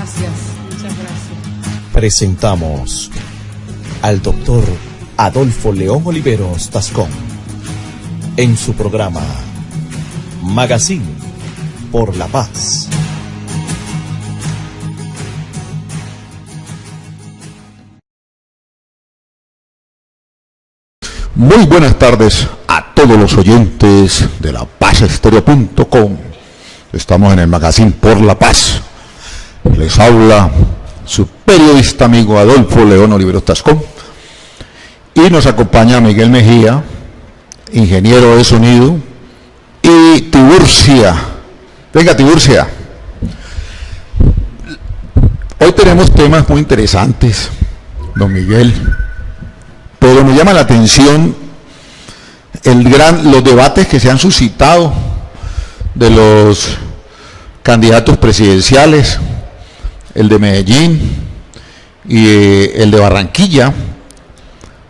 Gracias, muchas gracias. Presentamos al doctor Adolfo León Oliveros Tascón en su programa Magazine por la Paz. Muy buenas tardes a todos los oyentes de lapazestéreo.com. Estamos en el Magazine por la Paz. Les habla su periodista amigo Adolfo León Oliveros Tascón. Y nos acompaña Miguel Mejía, ingeniero de sonido, y Tiburcia. Venga, Tiburcia. Hoy tenemos temas muy interesantes, don Miguel. Pero me llama la atención los debates que se han suscitado de los candidatos presidenciales, el de Medellín y el de Barranquilla.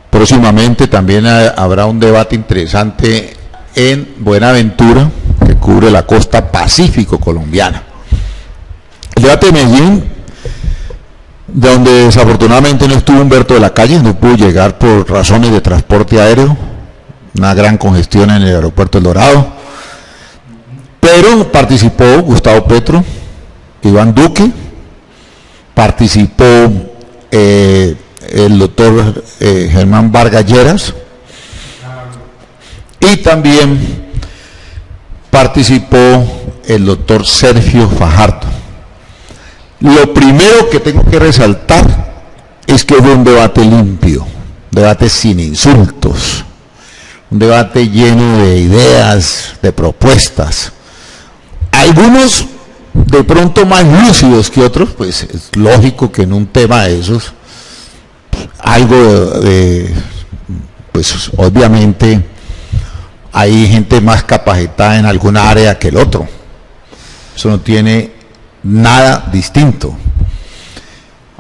Próximamente también habrá un debate interesante en Buenaventura, que cubre la costa pacífico colombiana. El debate de Medellín, de donde desafortunadamente no estuvo Humberto de la Calle, no pudo llegar por razones de transporte aéreo, una gran congestión en el aeropuerto El Dorado, pero participó Gustavo Petro, Iván Duque, participó el doctor Germán Vargas Lleras, y también participó el doctor Sergio Fajardo. Lo primero que tengo que resaltar es que fue un debate limpio, un debate sin insultos, un debate lleno de ideas, de propuestas. Algunos de pronto más lúcidos que otros, pues es lógico que en un tema de esos, pues obviamente hay gente más capacitada en alguna área que el otro. Eso no tiene nada distinto.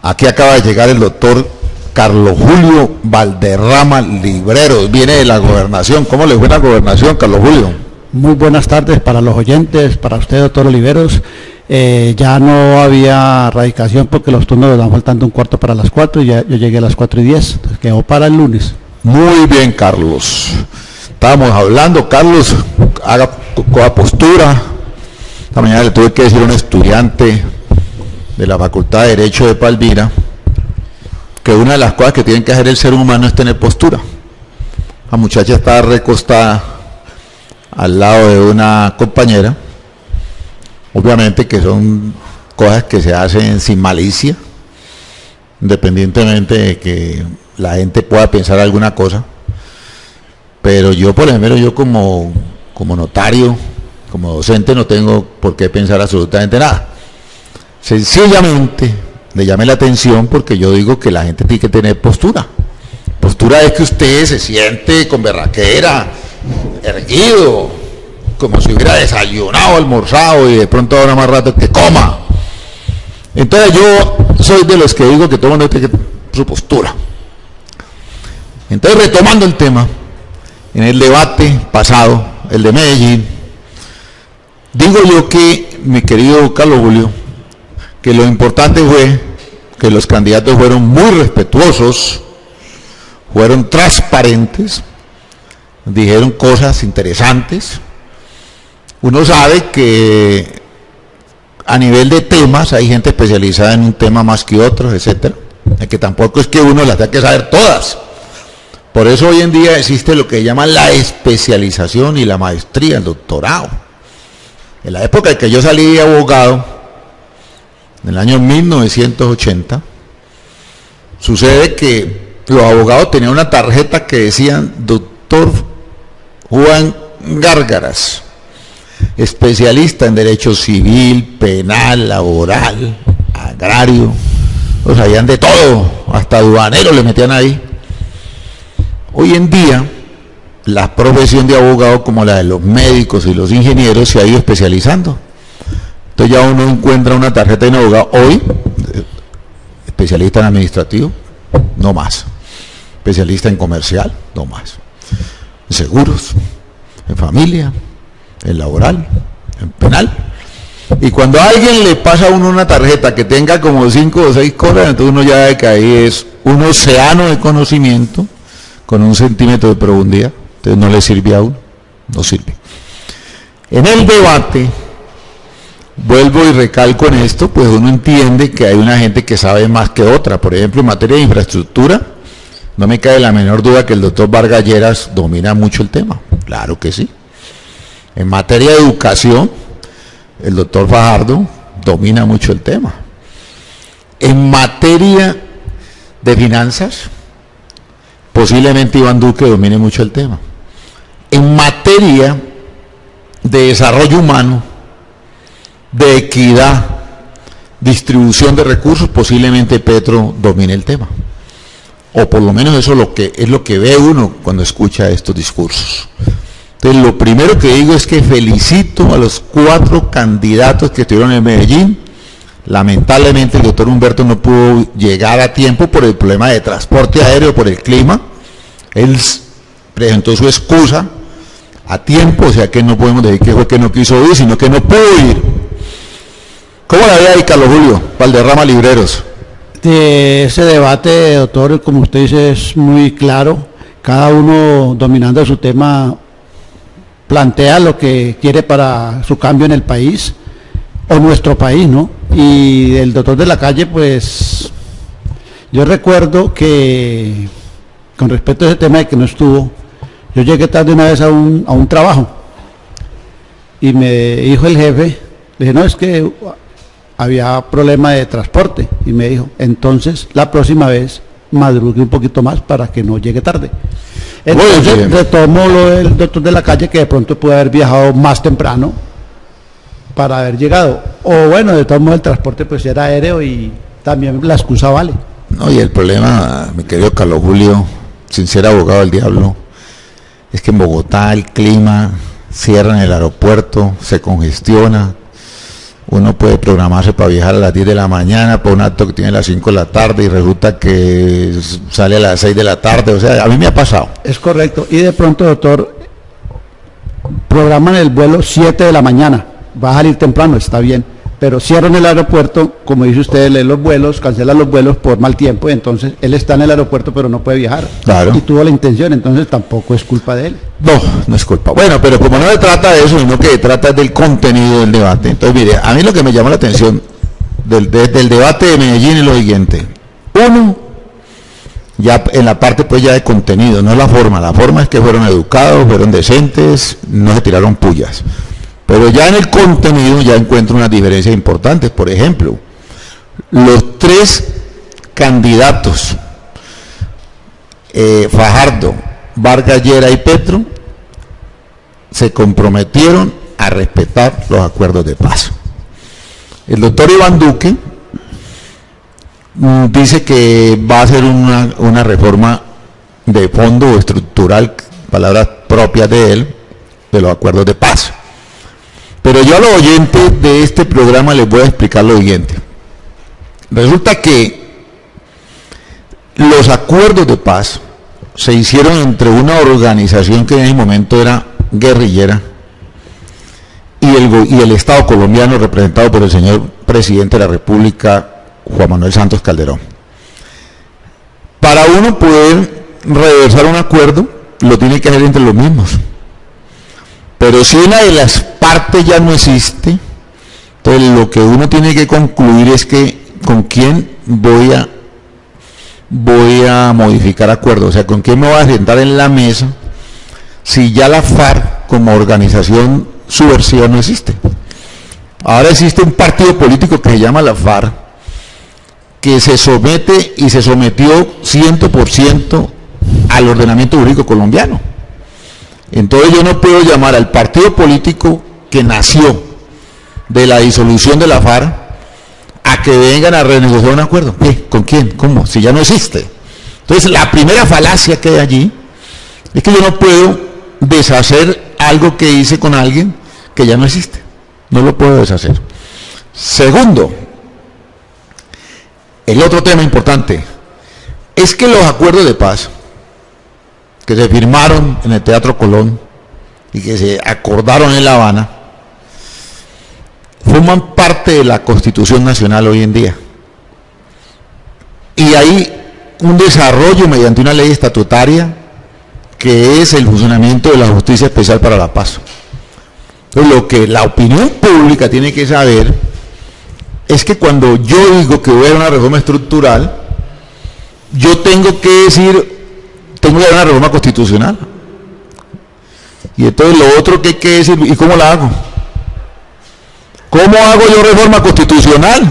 Aquí acaba de llegar el doctor Carlos Julio Valderrama Libreros, viene de la gobernación. ¿Cómo le fue la gobernación, Carlos Julio? Muy buenas tardes para los oyentes, para usted, doctor Oliveros. Ya no había radicación porque los turnos nos dan faltando un cuarto para las 4 y ya yo llegué a las 4:10, entonces quedó para el lunes. Muy bien, Carlos. Estábamos hablando, Carlos, haga postura. Esta mañana le tuve que decir a un estudiante de la Facultad de Derecho de Palmira que una de las cosas que tiene que hacer el ser humano es tener postura. La muchacha estaba recostada al lado de una compañera, obviamente que son cosas que se hacen sin malicia, independientemente de que la gente pueda pensar alguna cosa, pero yo, por ejemplo, yo como notario, como docente, no tengo por qué pensar absolutamente nada. Sencillamente le llamé la atención porque yo digo que la gente tiene que tener postura. Postura es que usted se siente con berraquera, erguido, como si hubiera desayunado, almorzado y de pronto ahora más rato que coma. Entonces yo soy de los que digo que todo el mundo tiene su postura. Entonces, retomando el tema, en el debate pasado, el de Medellín, digo yo que, mi querido Carlos Julio, que lo importante fue que los candidatos fueron muy respetuosos, fueron transparentes, dijeron cosas interesantes. Uno sabe que a nivel de temas hay gente especializada en un tema más que otros, etcétera, que tampoco es que uno las tenga que saber todas. Por eso hoy en día existe lo que llaman la especialización y la maestría, el doctorado. En la época en que yo salí de abogado, en el año 1980, sucede que los abogados tenían una tarjeta que decían doctor Juan Gárgaras, especialista en derecho civil, penal, laboral, agrario, o sea, sabían de todo, hasta aduanero le metían ahí. Hoy en día, la profesión de abogado, como la de los médicos y los ingenieros, se ha ido especializando. Entonces ya uno encuentra una tarjeta de un abogado hoy, especialista en administrativo, no más. Especialista en comercial, no más. En seguros, en familia, en laboral, en penal. Y cuando a alguien le pasa a uno una tarjeta que tenga como 5 o 6 cosas, entonces uno ya ve que ahí es un océano de conocimiento con 1 centímetro de profundidad. Entonces no le sirve a uno, no sirve. En el debate, vuelvo y recalco en esto, pues uno entiende que hay una gente que sabe más que otra. Por ejemplo, en materia de infraestructura, no me cabe la menor duda que el doctor Vargas Lleras domina mucho el tema. Claro que sí. En materia de educación, el doctor Fajardo domina mucho el tema. En materia de finanzas, posiblemente Iván Duque domine mucho el tema. En materia de desarrollo humano, de equidad, distribución de recursos, posiblemente Petro domine el tema. O por lo menos eso es lo que ve uno cuando escucha estos discursos. Entonces, lo primero que digo es que felicito a los 4 candidatos que estuvieron en Medellín. Lamentablemente el doctor Humberto no pudo llegar a tiempo por el problema de transporte aéreo, por el clima. Él presentó su excusa a tiempo, o sea que no podemos decir que fue que no quiso ir, sino que no pudo ir. ¿Cómo la ve ahí, Carlos Julio Valderrama Libreros? De ese debate, doctor, como usted dice, es muy claro. Cada uno dominando su tema plantea lo que quiere para su cambio en el país, o nuestro país, ¿no? Y el doctor de la calle, pues, yo recuerdo que, con respecto a ese tema de que no estuvo, yo llegué tarde una vez a un trabajo, y me dijo el jefe, le dije, no, es que había problema de transporte, y me dijo, entonces la próxima vez madrugue un poquito más para que no llegue tarde. Entonces retomo lo del doctor de la calle, que de pronto puede haber viajado más temprano para haber llegado, o bueno, de todos modos el transporte pues era aéreo y también la excusa vale. No, y el problema, mi querido Carlos Julio, sin ser abogado del diablo, es que en Bogotá el clima, cierran el aeropuerto, se congestiona. Uno puede programarse para viajar a las 10 de la mañana por un acto que tiene a las 5 de la tarde y resulta que sale a las 6 de la tarde. O sea, a mí me ha pasado. Es correcto. Y de pronto, doctor, programan el vuelo 7 de la mañana. Va a salir temprano, está bien. Pero cierran el aeropuerto, como dice usted, lee los vuelos, cancelan los vuelos por mal tiempo. Y entonces él está en el aeropuerto, pero no puede viajar. Claro. Y tuvo la intención, entonces tampoco es culpa de él. No, no es culpa. Bueno, pero como no se trata de eso, sino que se trata del contenido del debate. Entonces, mire, a mí lo que me llama la atención del debate de Medellín es lo siguiente. Uno, ya en la parte pues ya de contenido, no es la forma. La forma es que fueron educados, fueron decentes, no se tiraron pullas. Pero ya en el contenido ya encuentro unas diferencias importantes. Por ejemplo, los 3 candidatos, Fajardo, Vargas Lleras y Petro, se comprometieron a respetar los acuerdos de paz. El doctor Iván Duque dice que va a hacer una reforma de fondo o estructural, palabras propias de él, de los acuerdos de paz. Pero yo a los oyentes de este programa les voy a explicar lo siguiente. Resulta que los acuerdos de paz se hicieron entre una organización que en ese momento era guerrillera y el Estado colombiano, representado por el señor presidente de la República, Juan Manuel Santos Calderón. Para uno poder reversar un acuerdo, lo tiene que hacer entre los mismos. Pero si una de las partes ya no existe, entonces lo que uno tiene que concluir es que con quién voy a modificar acuerdos, o sea, con quién me voy a sentar en la mesa si ya la FARC como organización subversiva no existe. Ahora existe un partido político que se llama la FARC, que se somete y se sometió 100% al ordenamiento jurídico colombiano. Entonces yo no puedo llamar al partido político que nació de la disolución de la FARC a que vengan a renegociar un acuerdo. ¿Qué? ¿Con quién? ¿Cómo? Si ya no existe. Entonces la primera falacia que hay allí es que yo no puedo deshacer algo que hice con alguien que ya no existe. No lo puedo deshacer. Segundo, el otro tema importante es que los acuerdos de paz que se firmaron en el Teatro Colón y que se acordaron en La Habana forman parte de la Constitución Nacional hoy en día. Y hay un desarrollo mediante una ley estatutaria que es el funcionamiento de la Justicia Especial para la Paz. Entonces, lo que la opinión pública tiene que saber es que cuando yo digo que voy a dar una reforma estructural, yo tengo que decir, tengo que dar una reforma constitucional. Y entonces lo otro que hay que decir, ¿y cómo la hago? ¿Cómo hago yo reforma constitucional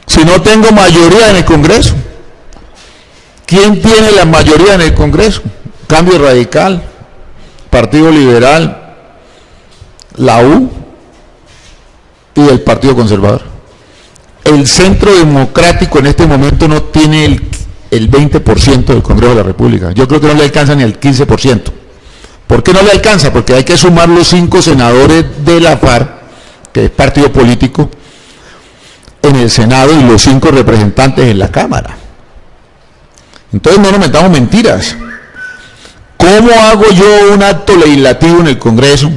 si no tengo mayoría en el Congreso? ¿Quién tiene la mayoría en el Congreso? Cambio Radical, Partido Liberal, la U y el Partido Conservador. El Centro Democrático en este momento no tiene el 20% del Congreso de la República. Yo creo que no le alcanza ni el 15%. ¿Por qué no le alcanza? Porque hay que sumar los 5 senadores de la FARC, que es partido político, en el Senado y los 5 representantes en la Cámara. Entonces no nos metamos mentiras. ¿Cómo hago yo un acto legislativo en el Congreso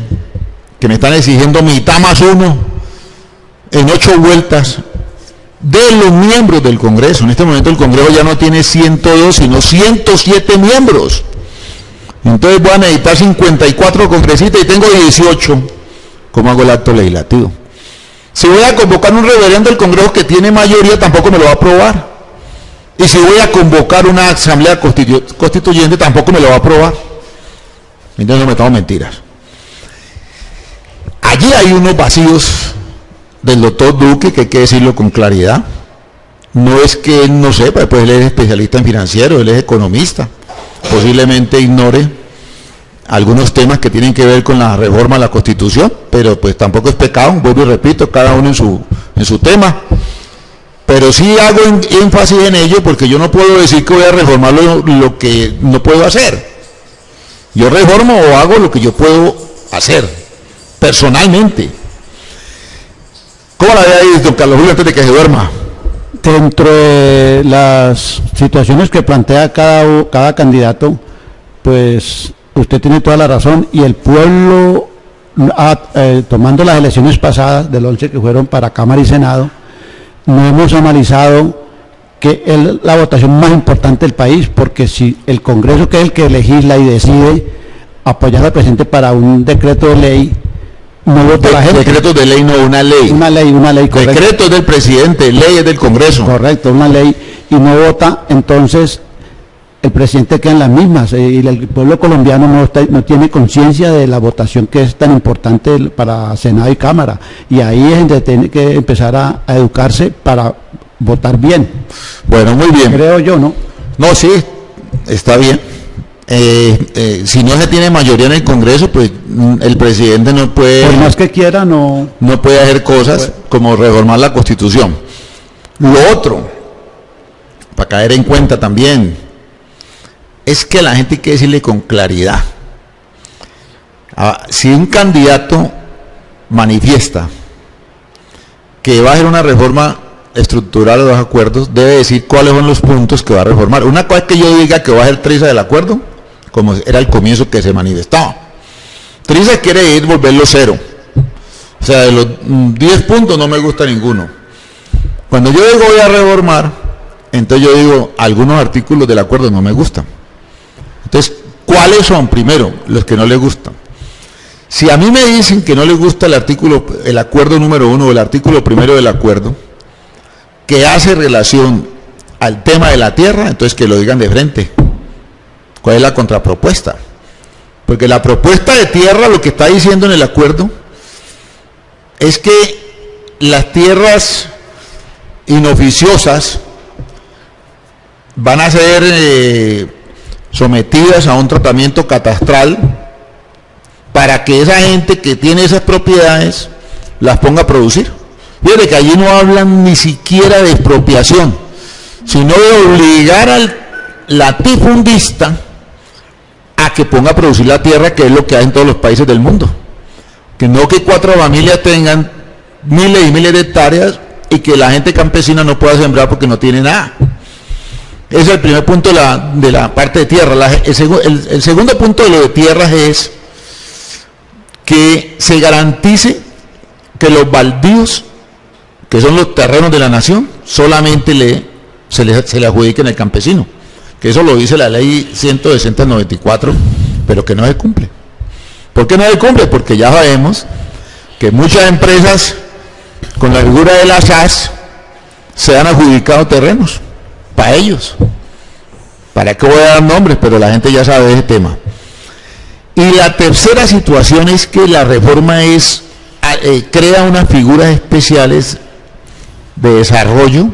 que me están exigiendo mitad más 1 en 8 vueltas de los miembros del Congreso? En este momento el Congreso ya no tiene 102 sino 107 miembros. Entonces voy a necesitar 54 congresistas y tengo 18. ¿Cómo hago el acto legislativo? Si voy a convocar un referendo del Congreso que tiene mayoría, tampoco me lo va a aprobar. Y si voy a convocar una asamblea constituyente, tampoco me lo va a aprobar. Entonces no metamos mentiras. Allí hay unos vacíos del doctor Duque que hay que decirlo con claridad. No es que él no sepa, pues él es especialista en financiero, él es economista. Posiblemente ignore algunos temas que tienen que ver con la reforma a la Constitución, pero pues tampoco es pecado, vuelvo y repito, cada uno en su tema. Pero sí hago énfasis en ello porque yo no puedo decir que voy a reformar lo que no puedo hacer. Yo reformo o hago lo que yo puedo hacer, personalmente. ¿Cómo la ve ahí, don Carlos Julio, antes de que se duerma? Dentro de las situaciones que plantea cada candidato, pues usted tiene toda la razón, y el pueblo, tomando las elecciones pasadas del 11 que fueron para Cámara y Senado, no hemos analizado que es la votación más importante del país, porque si el Congreso, que es el que legisla y decide apoyar al presidente para un decreto de ley, no vota la gente. Decretos de ley, no, una ley. Una ley, correcto. Decreto es del presidente, ley es del Congreso. Correcto, una ley, y no vota, entonces el presidente queda en las mismas, y el pueblo colombiano no tiene conciencia de la votación que es tan importante para Senado y Cámara, y ahí es donde tiene que empezar a educarse para votar bien. Bueno, muy bien. Creo yo, ¿no? No, sí, está bien. Si no se tiene mayoría en el Congreso, pues el presidente no puede... Por más que quiera, no puede hacer cosas como reformar la Constitución. Lo otro, para caer en cuenta también, es que a la gente hay que decirle con claridad. Si un candidato manifiesta que va a hacer una reforma estructural de los acuerdos, debe decir cuáles son los puntos que va a reformar. Una cosa es que yo diga que va a ser triza del acuerdo, como era el comienzo que se manifestaba. Triza quiere ir volverlo 0. O sea, de los 10 puntos no me gusta ninguno. Cuando yo digo voy a reformar, entonces yo digo algunos artículos del acuerdo no me gustan. Entonces, ¿cuáles son? Primero, los que no le gustan. Si a mí me dicen que no les gusta el acuerdo número 1 o el artículo primero del acuerdo, que hace relación al tema de la tierra, entonces que lo digan de frente. ¿Cuál es la contrapropuesta? Porque la propuesta de tierra, lo que está diciendo en el acuerdo, es que las tierras inoficiosas van a ser sometidas a un tratamiento catastral para que esa gente que tiene esas propiedades las ponga a producir. Fíjate que allí no hablan ni siquiera de expropiación, sino de obligar al latifundista a que ponga a producir la tierra, que es lo que hay en todos los países del mundo. Que no que 4 familias tengan miles y miles de hectáreas y que la gente campesina no pueda sembrar porque no tiene nada. Ese es el primer punto de la parte de tierra. El segundo punto de lo de tierras es que se garantice que los baldíos, que son los terrenos de la nación, solamente se le adjudiquen al campesino, que eso lo dice la ley 160/94, pero que no se cumple. ¿Por qué no se cumple? Porque ya sabemos que muchas empresas con la figura de las SAS se han adjudicado terrenos para ellos. ¿Para qué voy a dar nombres? Pero la gente ya sabe de ese tema. Y la tercera situación es que la reforma crea unas figuras especiales de desarrollo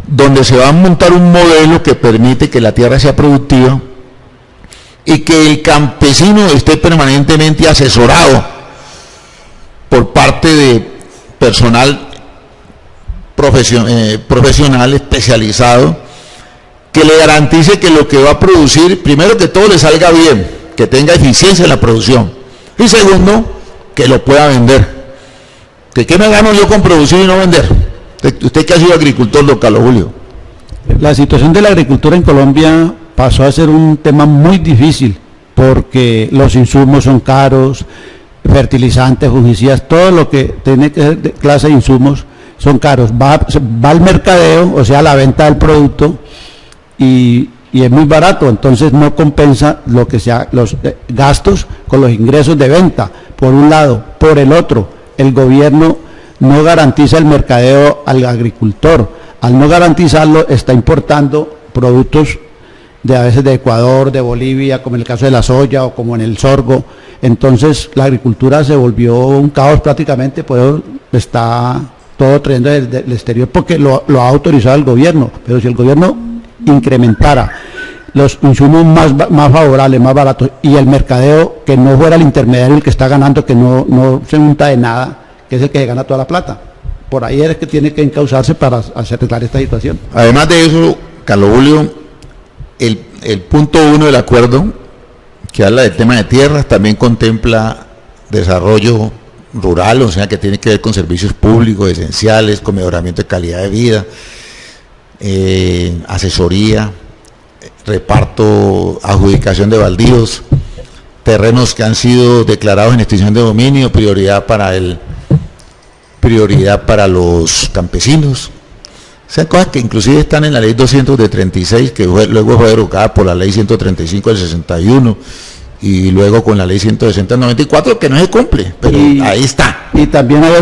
donde se va a montar un modelo que permite que la tierra sea productiva y que el campesino esté permanentemente asesorado por parte de personal profesional especializado que le garantice que lo que va a producir, primero que todo le salga bien, que tenga eficiencia en la producción, y segundo, que lo pueda vender. ¿Qué me gano yo con producir y no vender? Usted que ha sido agricultor, don Carlos Julio. La situación de la agricultura en Colombia pasó a ser un tema muy difícil porque los insumos son caros, fertilizantes, fungicidas, todo lo que tiene que ser de clase de insumos son caros. Va al mercadeo, o sea, la venta del producto, y es muy barato, entonces no compensa lo que sea los gastos con los ingresos de venta, por un lado. Por el otro, el gobierno no garantiza el mercadeo al agricultor. Al no garantizarlo, está importando productos a veces de Ecuador, de Bolivia, como en el caso de la soya o como en el sorgo. Entonces la agricultura se volvió un caos prácticamente, pues está todo trayendo del exterior porque lo ha autorizado el gobierno. Pero si el gobierno incrementara los insumos más favorables, más baratos, y el mercadeo, que no fuera el intermediario el que está ganando, que no se unta de nada, que es el que gana toda la plata. Por ahí es que tiene que encauzarse para arreglar esta situación. Además de eso, Carlos Julio, el punto 1 del acuerdo, que habla del tema de tierras, también contempla desarrollo rural, o sea, que tiene que ver con servicios públicos esenciales, con mejoramiento de calidad de vida, asesoría, reparto, adjudicación de baldíos, terrenos que han sido declarados en extinción de dominio, prioridad para los campesinos. O sea, cosas que inclusive están en la ley 200 de 36, que luego fue derogada por la ley 135 del 61, y luego con la ley 160 del 94, que no se cumple, pero ahí está. Y también hay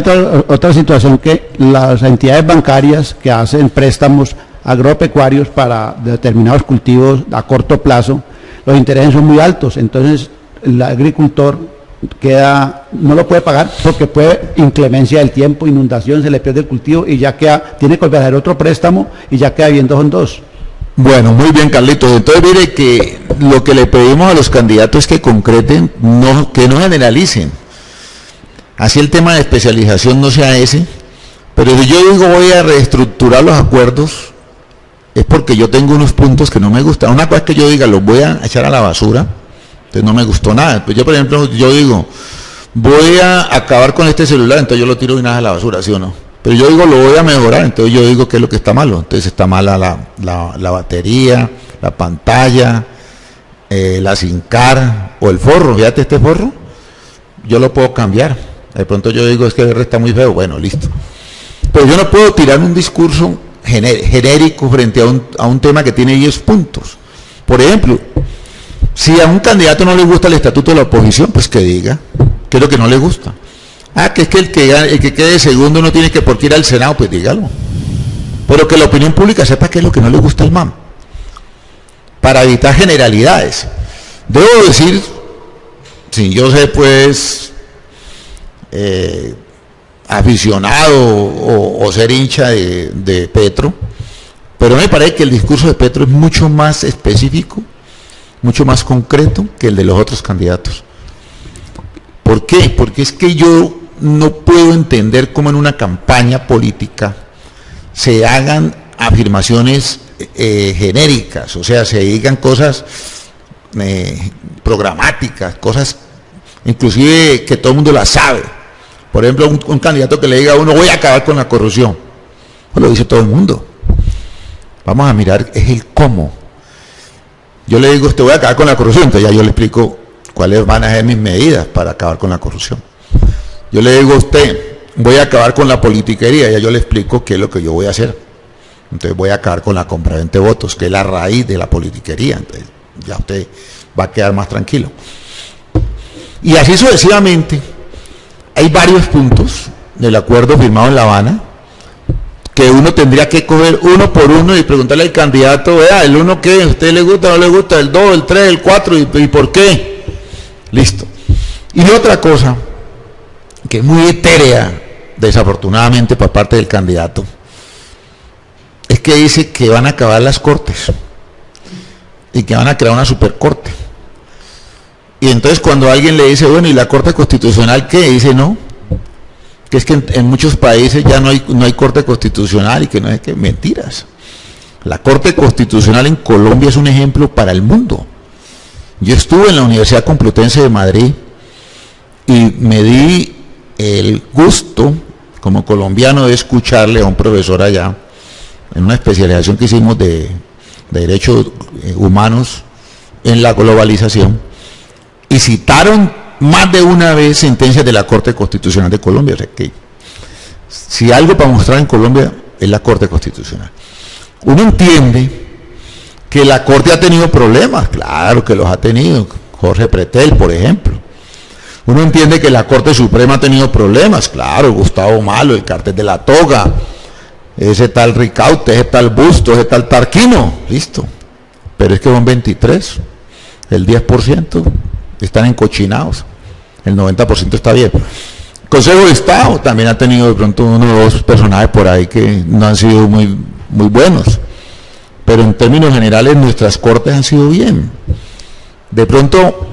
otra situación, que las entidades bancarias que hacen préstamos agropecuarios para determinados cultivos a corto plazo, los intereses son muy altos, entonces el agricultor no lo puede pagar porque puede inclemencia del tiempo, inundación, se le pierde el cultivo y ya tiene que hacer otro préstamo y ya queda viendo son dos. Bueno, muy bien, Carlitos. Entonces mire que lo que le pedimos a los candidatos es que concreten, que no generalicen. Así el tema de especialización no sea ese, pero si yo digo voy a reestructurar los acuerdos, es porque yo tengo unos puntos que no me gustan. Una cosa es que yo diga, los voy a echar a la basura, entonces no me gustó nada. Pues yo, por ejemplo, yo digo, voy a acabar con este celular, entonces yo lo tiro y nada a la basura, ¿sí o no? Pero yo digo, lo voy a mejorar, entonces yo digo, ¿qué es lo que está malo? Entonces está mala la batería, la pantalla, la SIM-card o el forro. Fíjate, este forro, yo lo puedo cambiar. De pronto yo digo, es que el R está muy feo, bueno, listo. Pero yo no puedo tirar un discurso genérico frente a un tema que tiene 10 puntos. Por ejemplo, si a un candidato no le gusta el estatuto de la oposición, pues que diga qué es lo que no le gusta. Que es que el que quede segundo no tiene que por qué ir al Senado, pues dígalo. Pero que la opinión pública sepa qué es lo que no le gusta al MAM, para evitar generalidades. Debo decir, sin yo ser pues aficionado o ser hincha de Petro, pero me parece que el discurso de Petro es mucho más específico, mucho más concreto que el de los otros candidatos. ¿Por qué? Porque es que yo no puedo entender cómo en una campaña política se hagan afirmaciones genéricas, o sea, se digan cosas programáticas, cosas inclusive que todo el mundo las sabe. Por ejemplo, un candidato que le diga a uno, voy a acabar con la corrupción, pues lo dice todo el mundo. Vamos a mirar, es el cómo. Yo le digo, usted voy a acabar con la corrupción, entonces ya yo le explico cuáles van a ser mis medidas para acabar con la corrupción. Yo le digo a usted, voy a acabar con la politiquería, ya yo le explico qué es lo que yo voy a hacer. Entonces voy a acabar con la compraventa de votos, que es la raíz de la politiquería. Entonces ya usted va a quedar más tranquilo. Y así sucesivamente, hay varios puntos del acuerdo firmado en La Habana que uno tendría que coger uno por uno y preguntarle al candidato, vea, el uno qué, ¿a usted le gusta o no le gusta? El 2, el 3, el 4 y por qué. Listo. Y otra cosa que es muy etérea, desafortunadamente por parte del candidato, es que dice que van a acabar las cortes y que van a crear una supercorte. Y entonces cuando alguien le dice, bueno, ¿y la Corte Constitucional qué? Dice, no, que es que en muchos países ya no hay Corte Constitucional y que no es que mentiras. La Corte Constitucional en Colombia es un ejemplo para el mundo. Yo estuve en la Universidad Complutense de Madrid y me di el gusto como colombiano de escucharle a un profesor allá en una especialización que hicimos de derechos humanos en la globalización, y citaron más de una vez sentencias de la Corte Constitucional de Colombia. O sea que si algo para mostrar en Colombia es la Corte Constitucional. Uno entiende que la Corte ha tenido problemas, claro que los ha tenido, Jorge Pretel, por ejemplo. Uno entiende que la Corte Suprema ha tenido problemas, claro, Gustavo Malo, el cartel de la toga, ese tal Ricaute, ese tal Busto, ese tal Tarquino, listo. Pero es que son 23, el 10% están encochinados, el 90% está bien. El Consejo de Estado también ha tenido de pronto uno o dos personajes por ahí que no han sido muy buenos, pero en términos generales nuestras cortes han sido bien. De pronto,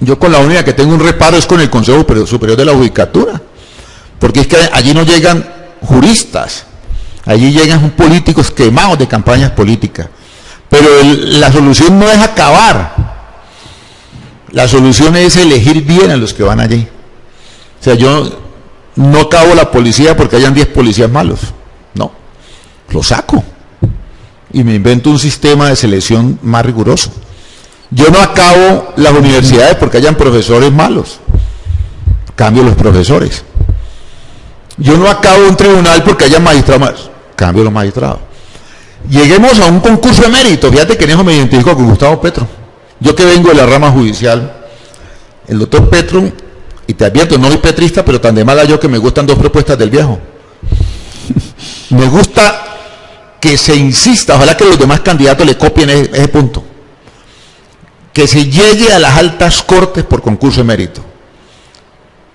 yo con la única que tengo un reparo es con el Consejo Superior de la Judicatura, porque es que allí no llegan juristas, allí llegan políticos quemados de campañas políticas, pero la solución no es acabar, la solución es elegir bien a los que van allí. O sea, yo no acabo la policía porque hayan 10 policías malos, no, lo saco y me invento un sistema de selección más riguroso. Yo no acabo las universidades porque hayan profesores malos, cambio los profesores. Yo no acabo un tribunal porque haya magistrados malos, cambio los magistrados. Lleguemos a un concurso de mérito. Fíjate que en eso me identifico con Gustavo Petro. Yo que vengo de la rama judicial, el doctor Petro, y te advierto, no soy petrista, pero tan de mala yo que me gustan dos propuestas del viejo. Me gusta que se insista, ojalá que los demás candidatos le copien ese punto, que se llegue a las altas cortes por concurso de mérito.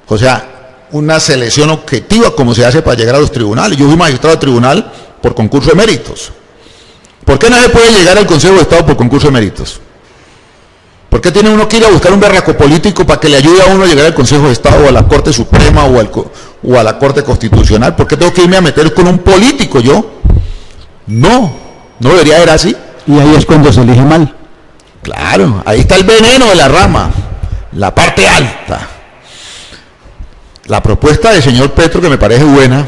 O sea, una selección objetiva como se hace para llegar a los tribunales. Yo fui magistrado de tribunal por concurso de méritos. ¿Por qué no se puede llegar al Consejo de Estado por concurso de méritos? ¿Por qué tiene uno que ir a buscar un berraco político para que le ayude a uno a llegar al Consejo de Estado o a la Corte Suprema o a la Corte Constitucional? ¿Por qué tengo que irme a meter con un político yo? No debería ser así. Y ahí es cuando se elige mal. Claro, ahí está el veneno de la rama, la parte alta. La propuesta del señor Petro, que me parece buena,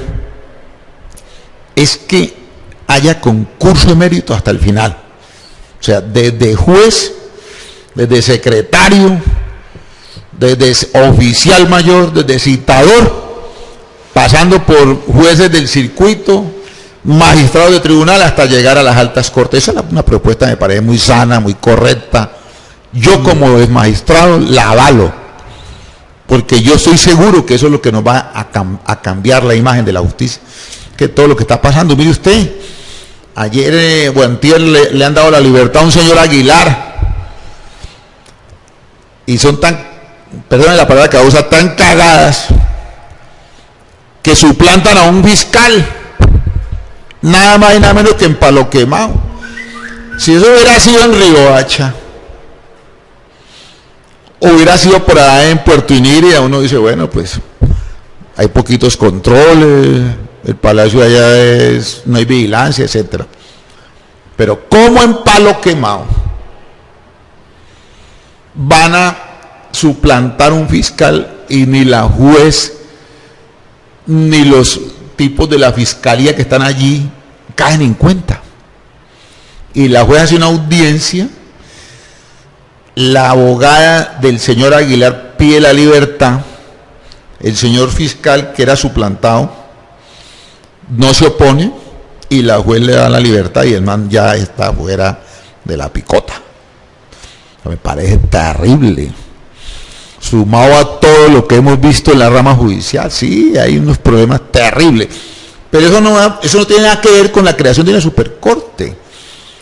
es que haya concurso de mérito hasta el final. O sea, desde juez, desde secretario, desde oficial mayor, desde citador, pasando por jueces del circuito, magistrados de tribunal, hasta llegar a las altas cortes. Esa es una propuesta que me parece muy sana, muy correcta. Yo como magistrado la avalo, porque yo estoy seguro que eso es lo que nos va a cambiar la imagen de la justicia, que todo lo que está pasando. Mire usted, ayer o antier le han dado la libertad a un señor Aguilar, y son tan, perdónenme la palabra que usa, tan cagadas, que suplantan a un fiscal, nada más y nada menos que en Palo Quemado. Si eso hubiera sido en Riohacha, hubiera sido por allá en Puerto Iniria, uno dice, bueno, pues hay poquitos controles, el palacio allá no hay vigilancia, etcétera. Pero ¿cómo en Palo Quemado van a suplantar un fiscal y ni la juez ni los tipos de la fiscalía que están allí caen en cuenta? Y la juez hace una audiencia, la abogada del señor Aguilar pide la libertad el señor fiscal que era suplantado no se opone y la juez le da la libertad y el man ya está fuera de la picota. Me parece terrible. Sumado a todo lo que hemos visto en la rama judicial, sí, hay unos problemas terribles. Pero eso no tiene nada que ver con la creación de una supercorte.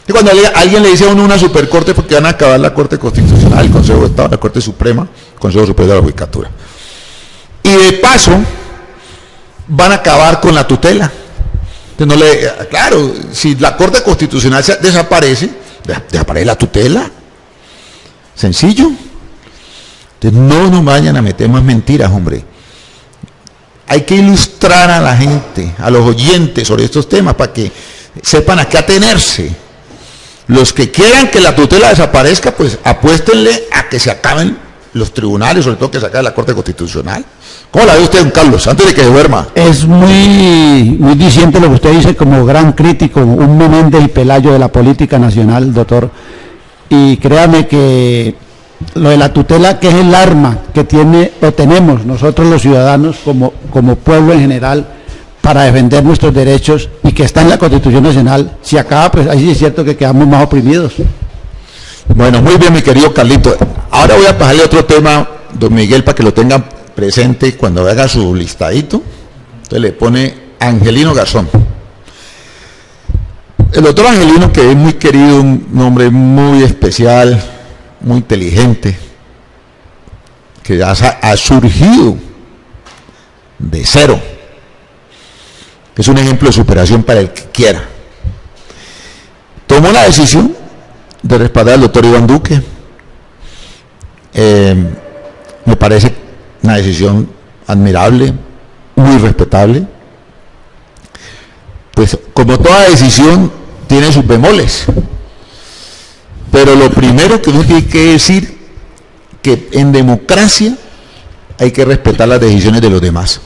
Y cuando alguien le dice a uno una supercorte, porque van a acabar la Corte Constitucional, el Consejo de Estado, la Corte Suprema, el Consejo Superior de la Judicatura. Y de paso, van a acabar con la tutela. Entonces claro, si la Corte Constitucional desaparece, desaparece la tutela. Sencillo. Entonces no nos vayan a meter más mentiras, hombre. Hay que ilustrar a la gente, a los oyentes sobre estos temas para que sepan a qué atenerse. Los que quieran que la tutela desaparezca, pues apuéstenle a que se acaben los tribunales, sobre todo que se acabe la Corte Constitucional. ¿Cómo la ve usted, don Carlos, antes de que se duerma? Es muy diciente lo que usted dice como gran crítico, un Menéndez y Pelayo de la política nacional, doctor. Y créame que lo de la tutela, que es el arma que tenemos nosotros los ciudadanos como pueblo en general para defender nuestros derechos y que está en la Constitución Nacional, si acaba, pues ahí sí es cierto que quedamos más oprimidos. Bueno, muy bien, mi querido Carlito. Ahora voy a pasarle otro tema, don Miguel, para que lo tengan presente cuando haga su listadito. Entonces le pone Angelino Garzón. El doctor Angelino, que es muy querido, un hombre muy especial, muy inteligente, que ha surgido de cero, es un ejemplo de superación para el que quiera. Tomó la decisión de respaldar al doctor Iván Duque. Me parece una decisión admirable, muy respetable. Pues como toda decisión tiene sus bemoles. Pero lo primero que uno tiene que decir que en democracia hay que respetar las decisiones de los demás.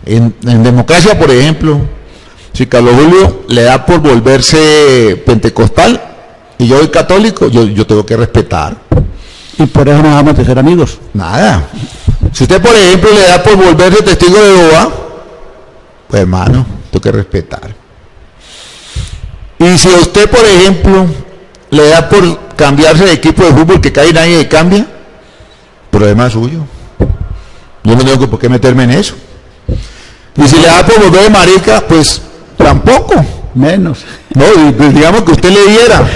En democracia, por ejemplo, si Carlos Julio le da por volverse pentecostal y yo soy católico, yo tengo que respetar. Y por eso no vamos a ser amigos. Nada. Si usted, por ejemplo, le da por volverse testigo de Jehová, pues hermano, tengo que respetar. Y si a usted, por ejemplo, le da por cambiarse de equipo de fútbol que cae nadie y cambia, problema suyo. Yo no tengo por qué meterme en eso. Y si le da por volver de marica, pues tampoco. Menos. No, y pues digamos que usted le diera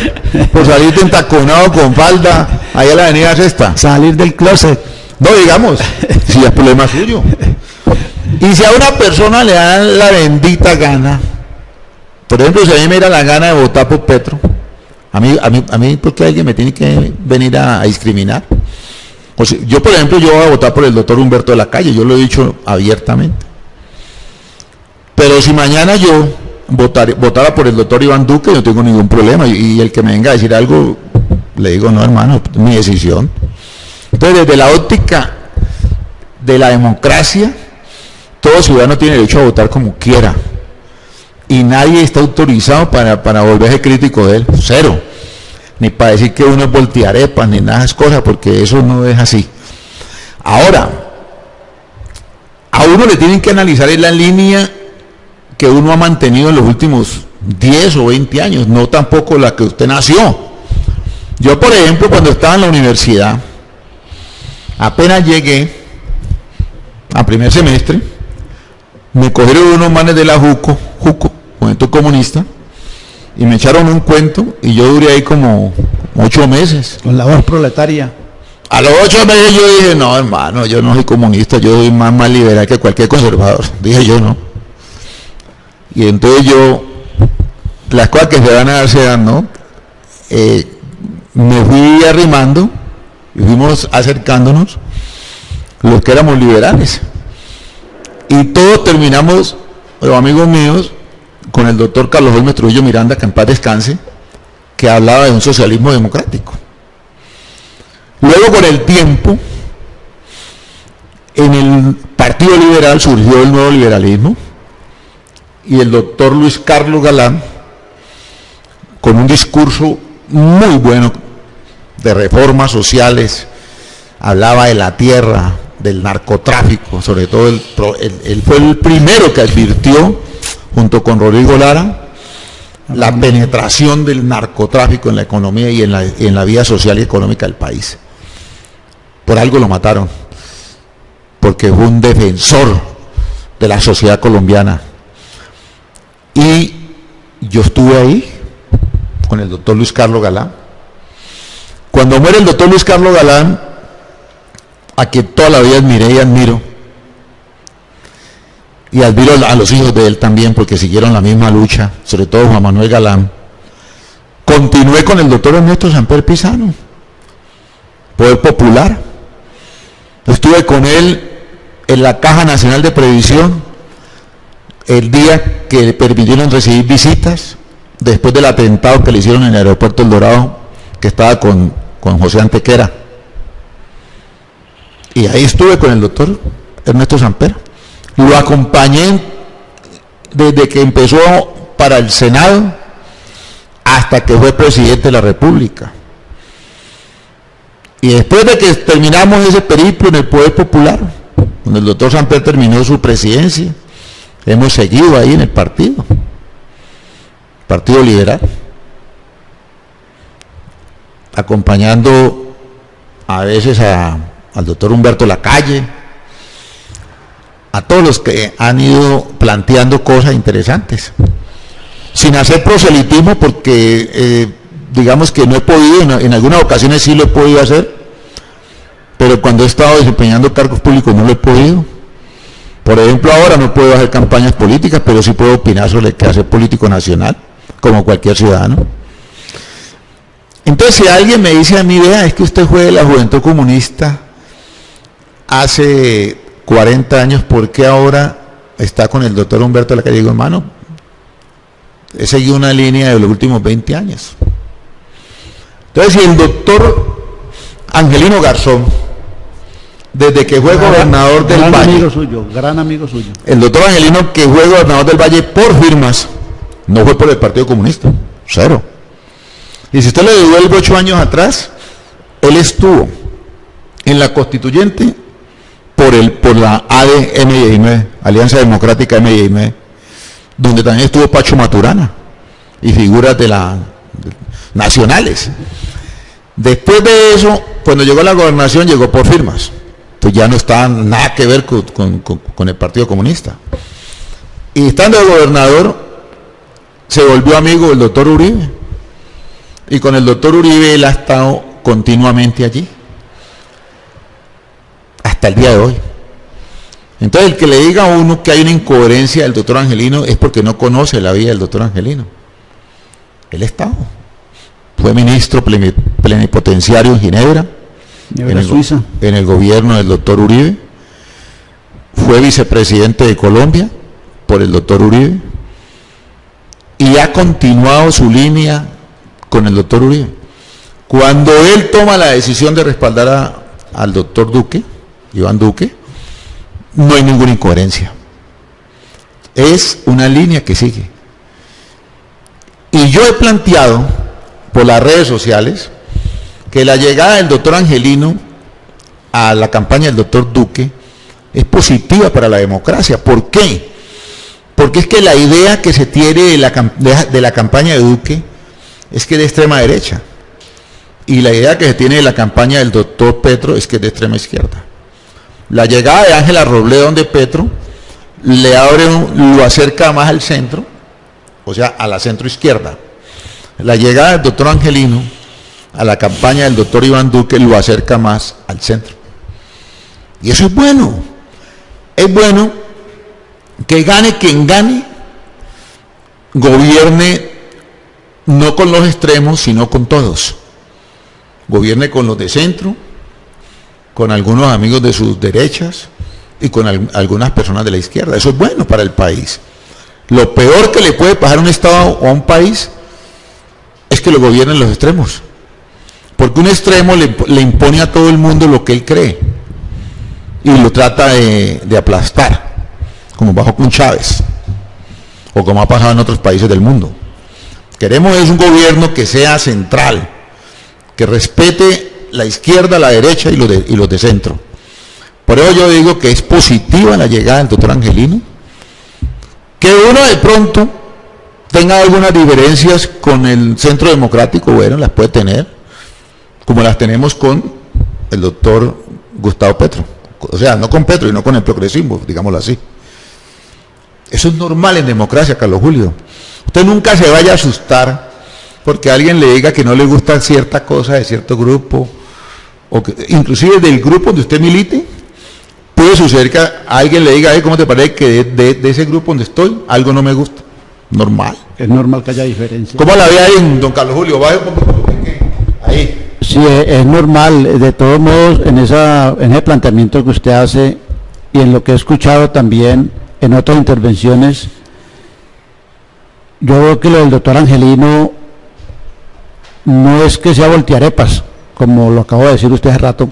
por salir entaconado con falda allá a la avenida Sexta. Salir del closet. No, digamos, si es problema suyo. Y si a una persona le dan la bendita gana, por ejemplo, si a mí me da la gana de votar por Petro, a mí ¿por qué alguien me tiene que venir a discriminar? O sea, yo, por ejemplo, yo voy a votar por el doctor Humberto de la Calle, yo lo he dicho abiertamente. Pero si mañana yo votara por el doctor Iván Duque, yo no tengo ningún problema. Y el que me venga a decir algo, le digo, no, hermano, es mi decisión. Entonces, desde la óptica de la democracia, todo ciudadano tiene derecho a votar como quiera. Y nadie está autorizado para volverse crítico de él. Cero. Ni para decir que uno es voltearepas, ni nada de esas cosas, porque eso no es así. Ahora, a uno le tienen que analizar en la línea que uno ha mantenido en los últimos 10 o 20 años, no tampoco la que usted nació. Yo, por ejemplo, cuando estaba en la universidad, apenas llegué a primer semestre, me cogieron unos manes de la JUCO, Juventud Comunista, y me echaron un cuento, y yo duré ahí como 8 meses. Con la voz proletaria. A los 8 meses yo dije, no, hermano, yo no soy comunista, yo soy más liberal que cualquier conservador. Dije yo, no. Y entonces yo, las cosas que se van a dar se dan, ¿no? Me fui arrimando, y fuimos acercándonos, los que éramos liberales. Y todos terminamos, los amigos míos, con el doctor Carlos Holmes Trujillo Miranda, que en paz descanse, que hablaba de un socialismo democrático. Luego, con el tiempo, en el Partido Liberal surgió el nuevo liberalismo, y el doctor Luis Carlos Galán, con un discurso muy bueno de reformas sociales, hablaba de la tierra, del narcotráfico, sobre todo él fue el primero que advirtió, junto con Rodrigo Lara, la penetración del narcotráfico en la economía y en la vida social y económica del país. Por algo lo mataron, porque fue un defensor de la sociedad colombiana. Y yo estuve ahí con el doctor Luis Carlos Galán. Cuando muere el doctor Luis Carlos Galán, a quien toda la vida admiré y admiro, y admiro a los hijos de él también, porque siguieron la misma lucha, sobre todo Juan Manuel Galán, continué con el doctor Ernesto Samper Pisano, Poder Popular. Estuve con él en la Caja Nacional de Previsión el día que le permitieron recibir visitas, después del atentado que le hicieron en el aeropuerto El Dorado, que estaba con José Antequera. Y ahí estuve con el doctor Ernesto Samper. Lo acompañé desde que empezó para el Senado hasta que fue presidente de la República. Y después de que terminamos ese periplo en el Poder Popular, cuando el doctor Samper terminó su presidencia, hemos seguido ahí en el Partido Liberal, acompañando a veces al doctor Humberto Lacalle, a todos los que han ido planteando cosas interesantes, sin hacer proselitismo, porque digamos que no he podido, en algunas ocasiones sí lo he podido hacer, pero cuando he estado desempeñando cargos públicos no lo he podido. Por ejemplo, ahora no puedo hacer campañas políticas, pero sí puedo opinar sobre el quehacer político nacional, como cualquier ciudadano. Entonces, si alguien me dice a mí, vea, es que usted fue de la Juventud Comunista hace 40 años, ¿por qué ahora está con el doctor Humberto Lacalle? Digo, hermano, he seguido una línea de los últimos 20 años. Entonces, si el doctor Angelino Garzón, desde que fue gobernador del Valle, gran amigo suyo, el doctor Angelino, que fue gobernador del Valle por firmas, no fue por el Partido Comunista, cero. Y si usted le devuelve 8 años atrás, él estuvo en la constituyente por la AD-M19, Alianza Democrática M19, donde también estuvo Pacho Maturana y figuras nacionales. Después de eso, cuando llegó a la gobernación, llegó por firmas. Entonces ya no estaba nada que ver con el Partido Comunista. Y estando de gobernador, se volvió amigo del doctor Uribe. Y con el doctor Uribe él ha estado continuamente allí, hasta el día de hoy. Entonces, el que le diga a uno que hay una incoherencia del doctor Angelino es porque no conoce la vida del doctor Angelino. Él estaba. Fue ministro plenipotenciario en Ginebra, Suiza, en el gobierno del doctor Uribe. Fue vicepresidente de Colombia por el doctor Uribe. Y ha continuado su línea con el doctor Uribe. Cuando él toma la decisión de respaldar al doctor Duque, Iván Duque, no hay ninguna incoherencia. Es una línea que sigue. Y yo he planteado por las redes sociales que la llegada del doctor Angelino a la campaña del doctor Duque es positiva para la democracia. ¿Por qué? Porque es que la idea que se tiene de la campaña de Duque es que es de extrema derecha. Y la idea que se tiene de la campaña del doctor Petro es que es de extrema izquierda. La llegada de Ángela Robledo donde Petro lo acerca más al centro, o sea, a la centro izquierda. La llegada del doctor Angelino a la campaña del doctor Iván Duque lo acerca más al centro. Y eso es bueno. Es bueno que gane quien gane, gobierne no con los extremos, sino con todos. Gobierne con los de centro, con algunos amigos de sus derechas y con algunas personas de la izquierda. Eso es bueno para el país. Lo peor que le puede pasar a un Estado o a un país es que lo gobiernen los extremos. Porque un extremo le impone a todo el mundo lo que él cree y lo trata de aplastar, como pasó con Chávez o como ha pasado en otros países del mundo. Queremos es un gobierno que sea central, que respete la izquierda, la derecha y los de centro. Por eso yo digo que es positiva la llegada del doctor Angelino, que uno de pronto tenga algunas diferencias con el Centro Democrático, bueno, las puede tener, como las tenemos con el doctor Gustavo Petro, o sea, no con Petro y no con el progresismo, digámoslo así. Eso es normal en democracia, Carlos Julio. Usted nunca se vaya a asustar porque alguien le diga que no le gusta cierta cosa de cierto grupo, o que, inclusive del grupo donde usted milite, puede suceder que a alguien le diga, ¿cómo te parece que de ese grupo donde estoy, algo no me gusta? Normal. Es normal que haya diferencias. ¿Cómo la ve ahí, don Carlos Julio? Baje un poco, ahí. Sí, es normal. De todos modos, en ese planteamiento que usted hace y en lo que he escuchado también en otras intervenciones, yo veo que lo del doctor Angelino no es que sea voltearepas, como lo acabo de decir usted hace rato,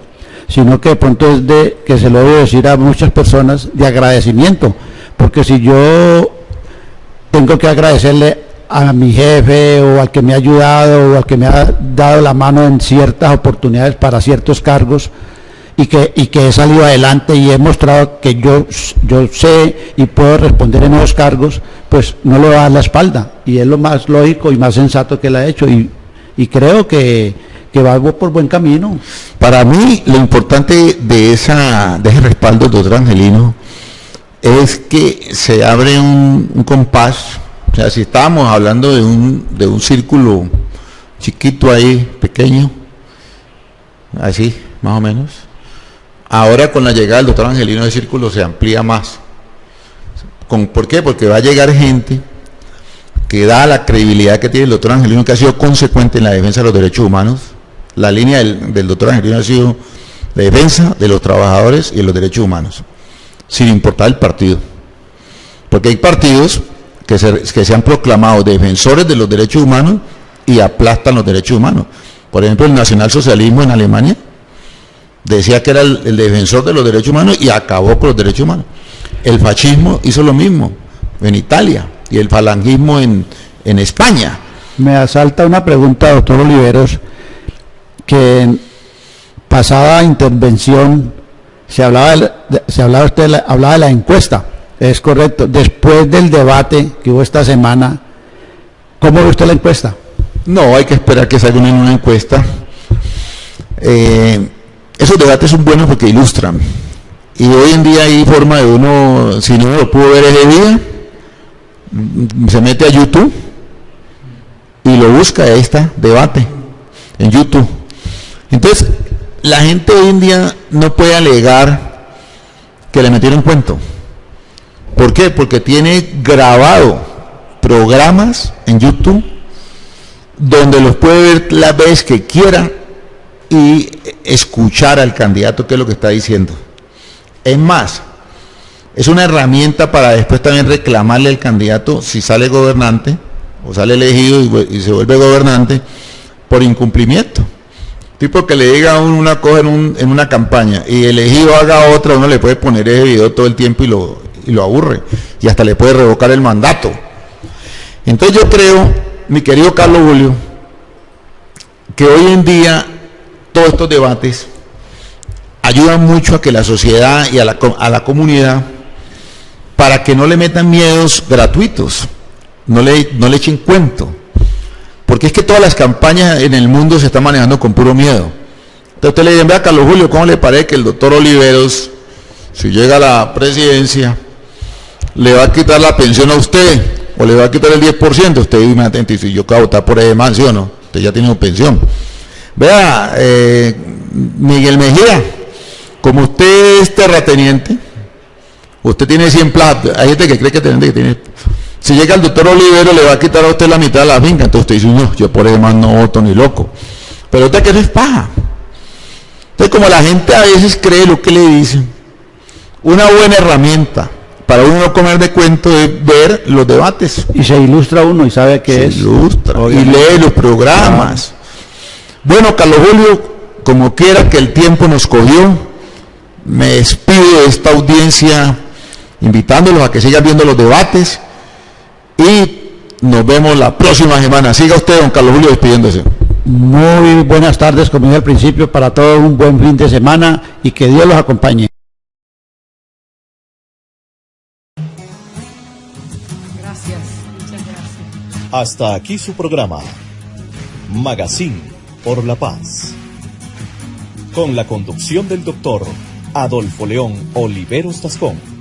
sino que de pronto es de que se lo debo decir a muchas personas de agradecimiento, porque si yo tengo que agradecerle a mi jefe o al que me ha ayudado o al que me ha dado la mano en ciertas oportunidades para ciertos cargos y que he salido adelante y he mostrado que yo sé y puedo responder en esos cargos, pues no le va a dar la espalda, y es lo más lógico y más sensato que él ha hecho, y creo que va por buen camino. Para mí lo importante de ese respaldo del doctor Angelino es que se abre un compás. O sea, si estábamos hablando de un círculo chiquito ahí, pequeño, así, más o menos, ahora con la llegada del doctor Angelino el círculo se amplía más. ¿Por qué? Porque va a llegar gente que da la credibilidad que tiene el doctor Angelino, que ha sido consecuente en la defensa de los derechos humanos. La línea del doctor Angelino ha sido de defensa de los trabajadores y de los derechos humanos, sin importar el partido. Porque hay partidos que se han proclamado defensores de los derechos humanos y aplastan los derechos humanos. Por ejemplo, el nacionalsocialismo en Alemania decía que era el defensor de los derechos humanos y acabó con los derechos humanos. El fascismo hizo lo mismo en Italia y el falangismo en España. Me asalta una pregunta, doctor Oliveros, que en pasada intervención se hablaba de la encuesta. Es correcto. Después del debate que hubo esta semana, ¿cómo ve usted la encuesta? No, hay que esperar que salga una encuesta. Esos debates son buenos porque ilustran. Y hoy en día hay forma de uno, si no lo pudo ver ese día, se mete a YouTube y lo busca, debate en YouTube. Entonces, la gente hoy en día no puede alegar que le metieron cuento. ¿Por qué? Porque tiene grabado programas en YouTube donde los puede ver las veces que quiera y escuchar al candidato qué es lo que está diciendo. Es más, es una herramienta para después también reclamarle al candidato si sale gobernante o sale elegido y se vuelve gobernante por incumplimiento. Tipo que le diga a uno una cosa en una campaña y elegido haga otra, uno le puede poner ese video todo el tiempo y lo aburre y hasta le puede revocar el mandato. Entonces yo creo, mi querido Carlos Julio, que hoy en día todos estos debates ayudan mucho a que la sociedad y a la comunidad, para que no le metan miedos gratuitos, no le echen cuento, porque es que todas las campañas en el mundo se están manejando con puro miedo. Entonces usted le dice, vea Carlos Julio, ¿cómo le parece que el doctor Oliveros, si llega a la presidencia, le va a quitar la pensión a usted, o le va a quitar el 10%? Usted dime atento, y si yo acabo de votar por ese man, ¿sí o no? Usted ya tiene una pensión. Vea, Miguel Mejía, como usted es terrateniente, usted tiene 100 plazas, hay gente que cree que tiene, si llega el doctor Olivero le va a quitar a usted la mitad de la finca, entonces usted dice, no, yo por ese man no voto ni loco, pero usted que eso es paja. Entonces, como la gente a veces cree lo que le dicen, una buena herramienta para uno no comer de cuento es ver los debates. Y se ilustra uno y sabe qué es. Se ilustra, y lee los programas. Bueno, Carlos Julio, como quiera que el tiempo nos cogió, me despido de esta audiencia invitándolos a que sigan viendo los debates y nos vemos la próxima semana. Siga usted, don Carlos Julio, despidiéndose. Muy buenas tardes, como dije al principio, para todos un buen fin de semana y que Dios los acompañe. Hasta aquí su programa, Magazine por la Paz, con la conducción del doctor Adolfo León Oliveros Tascón.